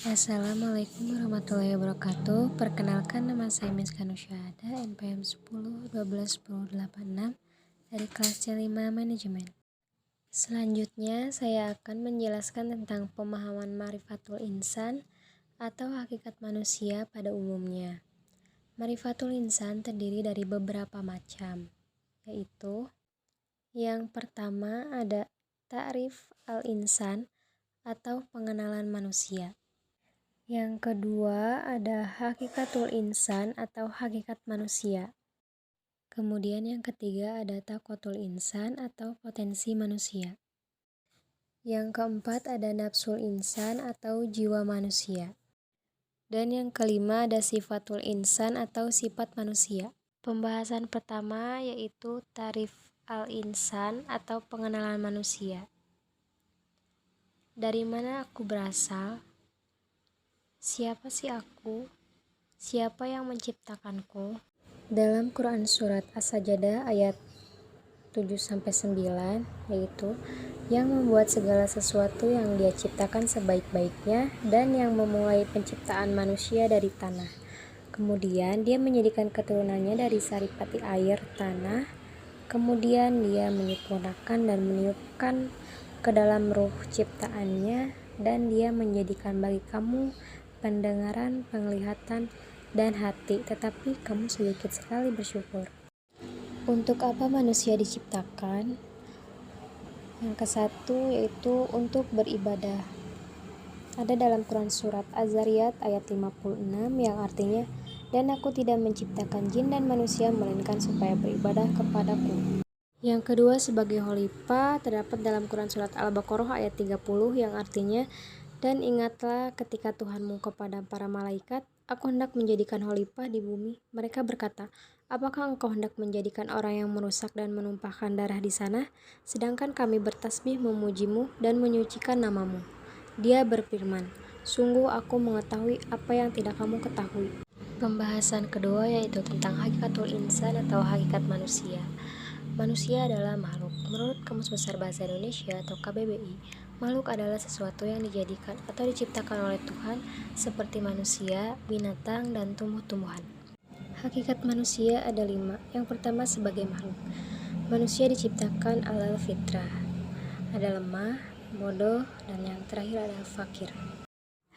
Assalamualaikum warahmatullahi wabarakatuh. Perkenalkan, nama saya Miska Nusyahada, NPM 10 12 10 86 dari kelas C5 Manajemen. Selanjutnya saya akan menjelaskan tentang pemahaman Ma'rifatul Insan atau hakikat manusia pada umumnya. Ma'rifatul Insan terdiri dari beberapa macam, yaitu yang pertama ada ta'rif al-insan atau pengenalan manusia. Yang kedua ada hakikatul insan atau hakikat manusia. Kemudian yang ketiga ada taqwatul insan atau potensi manusia. Yang keempat ada nafsul insan atau jiwa manusia. Dan yang kelima ada sifatul insan atau sifat manusia. Pembahasan pertama yaitu tarif al-insan atau pengenalan manusia. Dari mana aku berasal? Siapa sih aku? Siapa yang menciptakanku? Dalam Quran Surat As-Sajdah ayat 7-9 yaitu yang membuat segala sesuatu yang dia ciptakan sebaik-baiknya dan yang memulai penciptaan manusia dari tanah. Kemudian dia menjadikan keturunannya dari saripati air tanah. Kemudian dia menyempurnakan dan meniupkan ke dalam ruh ciptaannya, dan dia menjadikan bagi kamu pendengaran, penglihatan, dan hati, tetapi kamu sedikit sekali bersyukur. Untuk apa manusia diciptakan? Yang kesatu yaitu untuk beribadah. Ada dalam Quran Surat Az-Zariyat ayat 56 yang artinya, dan aku tidak menciptakan jin dan manusia melainkan supaya beribadah kepadaku. Yang kedua sebagai khalifah terdapat dalam Quran Surat Al-Baqarah ayat 30 yang artinya, dan ingatlah ketika Tuhanmu kepada para malaikat, aku hendak menjadikan khalifah di bumi. Mereka berkata, apakah engkau hendak menjadikan orang yang merusak dan menumpahkan darah di sana? Sedangkan kami bertasbih memujimu dan menyucikan namamu. Dia berfirman, sungguh aku mengetahui apa yang tidak kamu ketahui. Pembahasan kedua yaitu tentang hakikatul insan atau hakikat manusia. Manusia adalah makhluk. Menurut Kamus Besar Bahasa Indonesia atau KBBI, makhluk adalah sesuatu yang dijadikan atau diciptakan oleh Tuhan seperti manusia, binatang, dan tumbuh-tumbuhan. Hakikat manusia ada 5. Yang pertama sebagai makhluk. Manusia diciptakan alal fitrah. Ada lemah, bodoh, dan yang terakhir adalah fakir.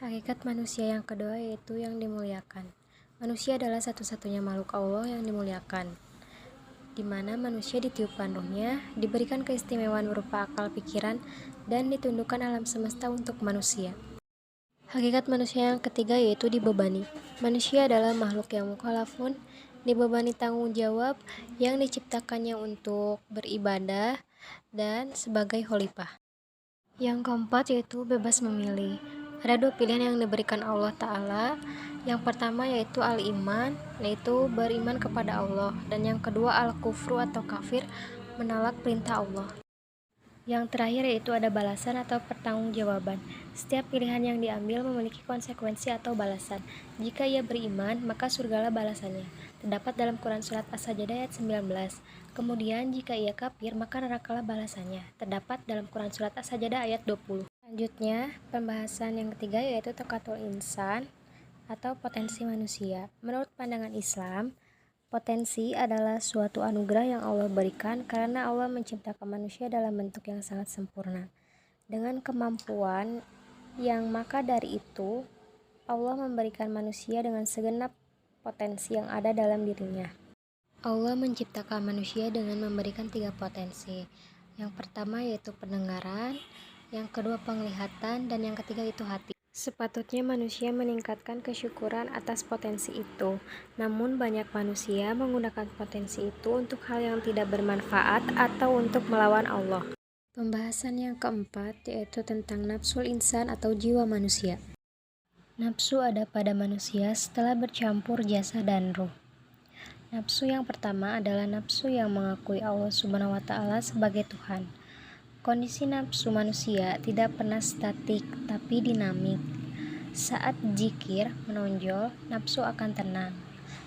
Hakikat manusia yang kedua yaitu yang dimuliakan. Manusia adalah satu-satunya makhluk Allah yang dimuliakan, di mana manusia ditiupkan ruhnya, diberikan keistimewaan berupa akal pikiran, dan ditundukkan alam semesta untuk manusia. Hakikat manusia yang ketiga yaitu dibebani. Manusia adalah makhluk yang mukallafun, dibebani tanggung jawab yang diciptakannya untuk beribadah dan sebagai khalifah. Yang keempat yaitu bebas memilih. Ada 2 pilihan yang diberikan Allah Ta'ala. Yang pertama yaitu al-iman, yaitu beriman kepada Allah, dan yang kedua al-kufru atau kafir, menolak perintah Allah. Yang terakhir yaitu ada balasan atau pertanggungjawaban. Setiap pilihan yang diambil memiliki konsekuensi atau balasan. Jika ia beriman, maka surgalah balasannya. Terdapat dalam Quran Surat As-Sajdah ayat 19. Kemudian jika ia kafir, maka nerakalah balasannya. Terdapat dalam Quran Surat As-Sajdah ayat 20. Selanjutnya, pembahasan yang ketiga yaitu taqwatul insan atau potensi manusia. Menurut pandangan Islam, potensi adalah suatu anugerah yang Allah berikan karena Allah menciptakan manusia dalam bentuk yang sangat sempurna, dengan kemampuan yang maka dari itu Allah memberikan manusia dengan segenap potensi yang ada dalam dirinya. Allah menciptakan manusia dengan memberikan 3 potensi. Yang pertama yaitu pendengaran, yang kedua penglihatan, dan yang ketiga itu hati. Sepatutnya manusia meningkatkan kesyukuran atas potensi itu. Namun banyak manusia menggunakan potensi itu untuk hal yang tidak bermanfaat atau untuk melawan Allah. Pembahasan yang keempat yaitu tentang nafsul insan atau jiwa manusia. Nafsu ada pada manusia setelah bercampur jasad dan ruh. Nafsu yang pertama adalah nafsu yang mengakui Allah Subhanahu wa Ta'ala sebagai Tuhan. Kondisi nafsu manusia tidak pernah statik, tapi dinamik. Saat zikir menonjol, nafsu akan tenang.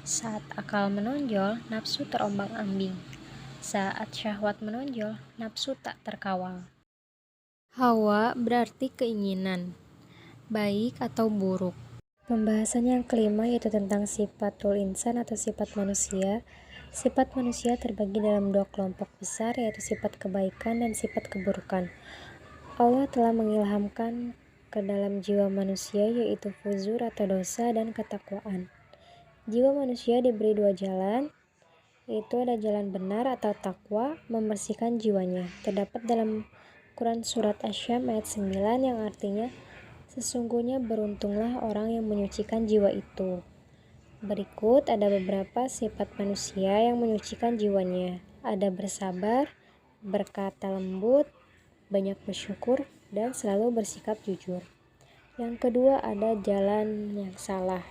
Saat akal menonjol, nafsu terombang-ambing. Saat syahwat menonjol, nafsu tak terkawal. Hawa berarti keinginan. baik atau buruk. Pembahasan yang kelima yaitu tentang sifatul insan atau sifat manusia. Sifat manusia terbagi dalam dua kelompok besar, yaitu sifat kebaikan dan sifat keburukan. Allah telah mengilhamkan ke dalam jiwa manusia yaitu fujur atau dosa dan ketakwaan. Jiwa manusia diberi dua jalan, yaitu ada jalan benar atau takwa, membersihkan jiwanya. Terdapat dalam Quran Surat Asy-Syams ayat 9 yang artinya, sesungguhnya beruntunglah orang yang menyucikan jiwa itu. Berikut ada beberapa sifat manusia yang menyucikan jiwanya. Ada bersabar, berkata lembut, banyak bersyukur, dan selalu bersikap jujur. Yang kedua ada jalan yang salah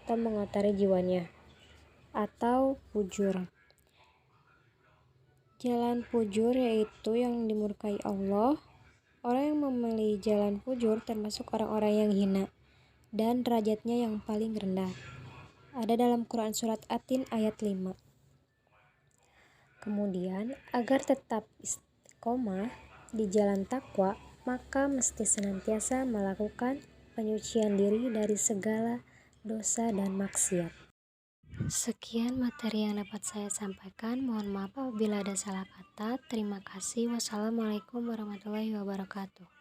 atau mengotori jiwanya, atau fujur. Jalan fujur yaitu yang dimurkai Allah. Orang yang memilih jalan fujur termasuk orang-orang yang hina dan derajatnya yang paling rendah. Ada dalam Quran Surat At-Tin ayat 5. Kemudian, agar tetap istiqomah di jalan takwa, maka mesti senantiasa melakukan penyucian diri dari segala dosa dan maksiat. Sekian materi yang dapat saya sampaikan. Mohon maaf apabila ada salah kata. Terima kasih. Wassalamualaikum warahmatullahi wabarakatuh.